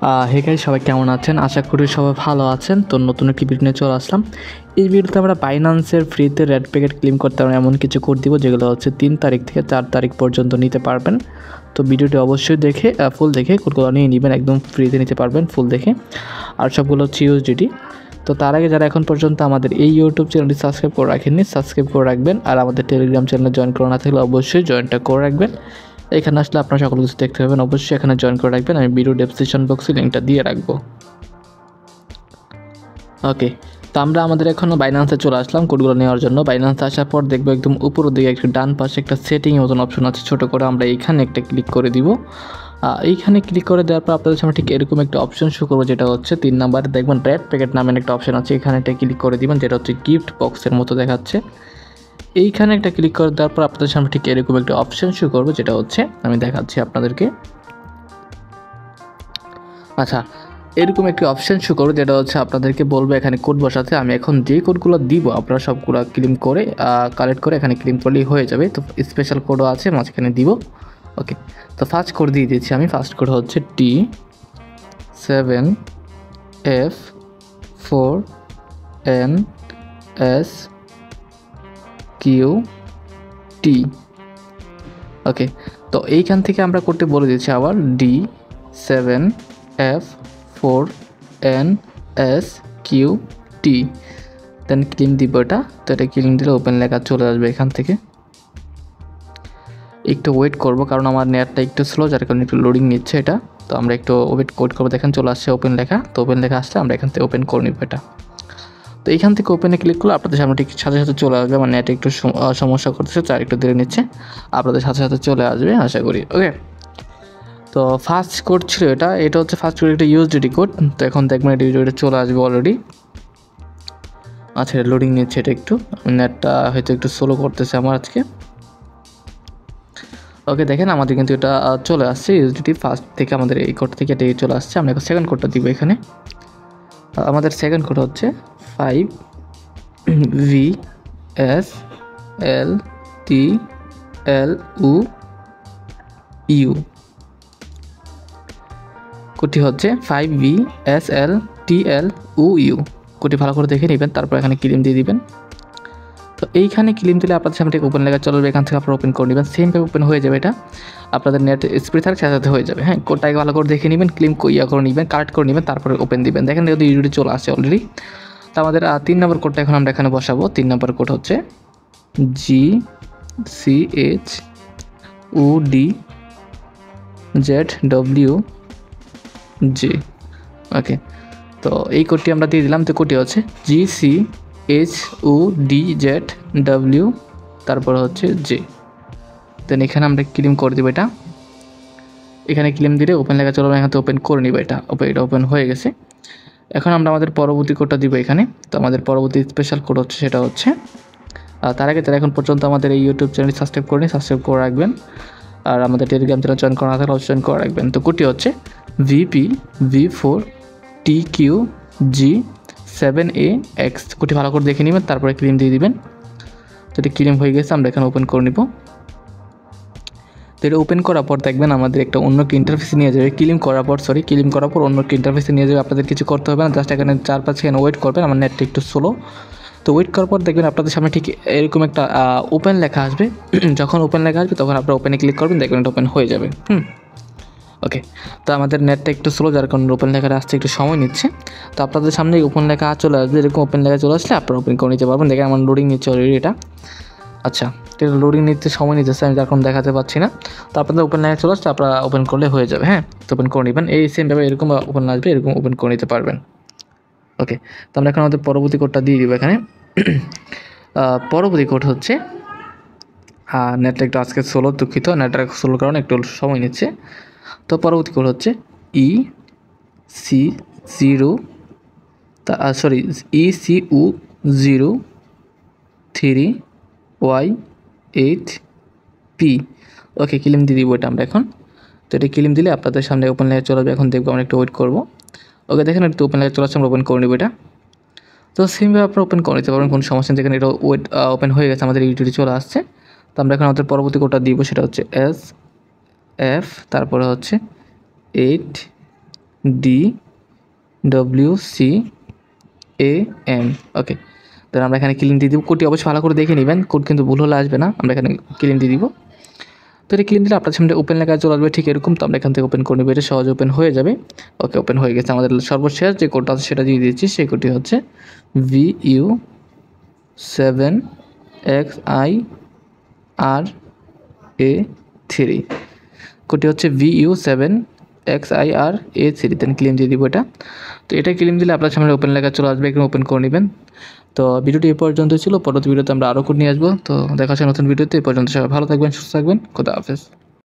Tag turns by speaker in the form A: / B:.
A: Hey guys, সবাই কেমন আছেন? আশা করি সবাই ভালো আছেন। তো নতুন একটি ভিডিও নিয়ে চলে আসলাম। এই ভিডিওতে আমরা বাইন্যান্সের ফ্রিতে রেড প্যাকেট ক্লেম করতে আমরা এমন কিছু কোড দিব যেগুলো হচ্ছে 3 তারিখ থেকে 4 তারিখ পর্যন্ত নিতে পারবেন। তো ভিডিওটি অবশ্যই দেখে ফুল দেখে কোডগুলো নিয়ে নেবেন, একদম ফ্রিতে নিতে পারবেন ফুল দেখে। আর সবগুলো হচ্ছে ইউএসডিটি। তো তার আগে যারা এখন পর্যন্ত আমাদের এই ইউটিউব চ্যানেলটি সাবস্ক্রাইব করে রাখেননি, সাবস্ক্রাইব করে রাখবেন। আর আমাদের টেলিগ্রাম চ্যানেলে জয়েন করা না থাকলে অবশ্যই জয়েনটা করে রাখবেন। এখানে আসলে আপনারা সকল কিছু দেখতে পাবেন, অবশ্যই এখানে জয়েন করে রাখবেন। আমি ভিডিও ডেসক্রিপশন বক্সে লিঙ্কটা দিয়ে রাখবো। ওকে, তো আমরা আমাদের এখনও বাইন্যান্সে চলে আসলাম কোডগুলো নেওয়ার জন্য। বাইন্যান্সে আসার পর দেখবো একদম উপরের দিকে একটু ডান পাশে একটা সেটিংয়ের মতন অপশন আছে ছোটো করে, আমরা এইখানে একটা ক্লিক করে দিব। এইখানে ক্লিক করে দেওয়ার পর আপনাদের সামনে ঠিক এরকম একটা অপশন শো করবো, যেটা হচ্ছে 3 নাম্বার দেখবেন রেড প্যাকেট নামের একটা অপশন আছে, এখানে একটা ক্লিক করে দিবেন, যেটা হচ্ছে গিফট বক্সের মতো দেখাচ্ছে। এইখানে একটা ক্লিক করে দেওয়ার পর আপনাদের সামনে ঠিক এরকম একটা অপশন শো করবো, যেটা হচ্ছে আমি দেখাচ্ছি আপনাদেরকে। আচ্ছা, এরকম একটি অপশন শো করবো, যেটা হচ্ছে আপনাদেরকে বলবো এখানে কোড বসাতে। আমি এখন যে কোডগুলো দিব আপনারা সবগুলো ক্লেম করে কালেক্ট করে এখানে ক্লেম করলেই হয়ে যাবে। তো স্পেশাল কোডও আছে মাঝখানে দিব। ওকে, তো ফার্স্ট কোড দিয়ে দিয়েছি আমি। ফার্স্ট কোড হচ্ছে T7F4NSQT। ওকে, তো এইখান থেকে আমরা করতে বলে দিচ্ছি আবার D7F4NSQT, দেন ক্লিন দিব এটা। তো এটা ক্লিন দিলে ওপেন লেখা চলে আসবে এখান থেকে। একটু ওয়েট করব কারণ আমার নেটটা একটু স্লো, যার কারণে একটু লোডিং নিচ্ছে এটা। তো আমরা একটু ওয়েট করবো, দেখেন চলে আসছে ওপেন লেখা। তো ওপেন লেখা আসলে আমরা এখান থেকে ওপেন করে নিব এটা। তো এইখান থেকে ওপেনে ক্লিক করলে আপনাদের সামনে ঠিক সাথে সাথে চলে আসবে। আমার নেটে একটু সমস্যা করতেছে, তো একটু ধীরে নিচ্ছে, আপনাদের সাথে সাথে চলে আসবে আশা করি। ওকে, তো ফার্স্ট কোড ছিল এটা হচ্ছে ফার্স্ট কোড একটা ইউএসডিটি কোড। তো এখন দেখবেন এটা চলে আসবে অলরেডি। আচ্ছা, লোডিং নিচ্ছে এটা একটু, নেটটা হয়তো একটু স্লো করতেছে আমার আজকে। ওকে, দেখেন আমাদের কিন্তু এটা চলে আসছে ইউএসডিটি ফার্স্ট থেকে, আমাদের এই কোড থেকে এটাই চলে আসছে। আমরা এখন সেকেন্ড কোডটা দিব এখানে। আমাদের সেকেন্ড কোড হচ্ছে 5VSLTLUU। কোডটি হচ্ছে 5VSLTLUU। কোডটি ভালো করে দেখে নেবেন, তারপর এখানে ক্লেম দিয়ে দিবেন। তো এইখানে ক্লেম দিলে আপনাদের সামনে ঠিক ওপেন লেখা চলবে, এখান থেকে আপনারা ওপেন করে নেবেন। সেমভাবে ওপেন হয়ে যাবে এটা, আপনাদের নেট স্পিড থাকলে সাথে সাথে হয়ে যাবে। হ্যাঁ, কোডটাকে ভালো করে দেখে নেবেন, ক্লেম করে নেবেন, কালেক্ট করে নেবেন, তারপরে ওপেন দিবেন। দেখেন যদি ইউডিটি চলে আসছে অলরেডি। তো আমাদের 3 নম্বর কোডটা এখন আমরা এখানে বসাবো। 3 নম্বর কোড হচ্ছে GCHUDZWJ। ওকে, তো এই কোডটি আমরা দিয়ে দিলাম। তো কোডটি হচ্ছে GCHUDZW তারপর হচ্ছে J। দেন এখানে আমরা ক্লেম করে দেবো এটা। এখানে ক্লেম দিলে ওপেন লেখা চলবে, এখানে ওপেন করে নিব এটা। এটা ওপেন হয়ে গেছে। এখন আমরা আমাদের পরবর্তী কোডটা দিব এখানে। তো আমাদের পরবর্তী স্পেশাল কোড হচ্ছে সেটা হচ্ছে, তার আগে যারা এখন পর্যন্ত আমাদের এই ইউটিউব চ্যানেল সাবস্ক্রাইব করেনি সাবস্ক্রাইব করে রাখবেন। আর আমাদের টেলিগ্রাম চ্যানেল জয়েন করা না থাকলে জয়েন করে রাখবেন। তো কোডটি হচ্ছে VPV4TQG7AX। কোডটি ভালো করে দেখে নেবেন, তারপরে ক্লেম দিয়ে দিবেন। তো এটা ক্লেম হয়ে গেছে, আমরা এখানে ওপেন করে নিব। তো এটা ওপেন করার পর দেখবেন আমাদের একটা অন্য ইন্টারফেসে নিয়ে যাবে। ক্লেম করার পর অন্য ইন্টারফেসে নিয়ে যাবে। আপনাদের কিছু করতে হবে না, জাস্ট এখানে 4-5 সেকেন্ড ওয়েট করবেন। আমার নেটটা একটু স্লো, তো ওয়েট করার পর দেখবেন আপনাদের সামনে ঠিক এরকম একটা ওপেন লেখা আসবে। যখন ওপেন লেখা আসবে তখন আপনারা ওপেনে ক্লিক করবেন, দেখবেন এটা ওপেন হয়ে যাবে। ওকে, তো আমাদের নেটটা একটু স্লো, যার কারণে ওপেন লেখাটা আসতে একটু সময় নিচ্ছে। তো আপনাদের সামনে ওপেন লেখা চলে আসবে, এরকম ওপেন লেখা চলে আসলে আপনারা ওপেন করে নিতে পারবেন। দেখেন আমার লোডিং নিচ্ছে অলরেডি এটা। আচ্ছা, এটা লোডিং নিতে সময় নিতেছে, আমি এখন দেখাতে পাচ্ছি না। তো আপনাদের ওপেন লেখা চলে আসছে, আপনারা ওপেন করলে হয়ে যাবে। হ্যাঁ, তো ওপেন করে নেবেন। এই সেমভাবে এরকম ওপেন আসবে, এরকম ওপেন করে নিতে পারবেন। ওকে, তো আমরা এখন আমাদের পরবর্তী কোডটা দিয়ে দিব এখানে। পরবর্তী কোড হচ্ছে, নেটটা একটু আজকে স্লো, দুঃখিত, নেটটা স্লোর কারণে একটু সময় নিচ্ছে। তো পরবর্তী কোড হচ্ছে ECU03Y8P। ওকে, ক্লেম দিয়ে দিব এটা আমরা এখন। তো এটা ক্লেম দিলে আপনাদের সামনে ওপেন লেখা চলে যাবে। এখন দেখবো, আমরা একটু ওয়েট করবো। ওকে, দেখেন একটু ওপেন লেখা চলে আসছে, আমরা ওপেন করে নেবো এটা। তো সেমভাবে আপনারা ওপেন করে নিতে পারবেন, কোনো সমস্যা নেই। যেখানে এটা ওপেন হয়ে গেছে, আমাদের ইউটিউবে চলে আসছে। তো আমরা এখন আমাদের পরবর্তী কোডটা দিব, সেটা হচ্ছে SF তারপরে হচ্ছে DWCAM। ওকে, তো আমরা এখানে ক্লিন দিয়ে দিব। কোডটি অবশ্যই ভালো করে দেখে নেবেন, কোড কিন্তু ভুল হলে আসবে না। আমরা এখানে ক্লিন দিয়ে দিব। তো এটা ক্লিন দিলে আপনার সামনে ওপেন লেখা চলে আসবে ঠিক এরকম। তো আমরা এখান থেকে ওপেন করে নেব, এটা সহজে ওপেন হয়ে যাবে। ওকে, ওপেন হয়ে গেছে। আমাদের সর্বশেষ যে কোডটা আছে সেটা দিয়ে দিয়েছি, সেই কোডটি হচ্ছে VU7XIRA3। কোডটি হচ্ছে VU7XIRA3। দেন ক্লেম দিয়ে দিব এটা। তো এটা ক্লেম দিলে আপনার সামনে ওপেন লেখা চলে আসবে, এখানে ওপেন করে নেবেন। তো ভিডিওটি এই পর্যন্ত ছিল। পরবর্তী ভিডিওতে আমরা আরও কোড নিয়ে আসবো। তো দেখা হচ্ছে নতুন ভিডিওতে। এই পর্যন্ত সবাই ভালো থাকবেন, সুস্থ থাকবেন। খোদা হাফেজ।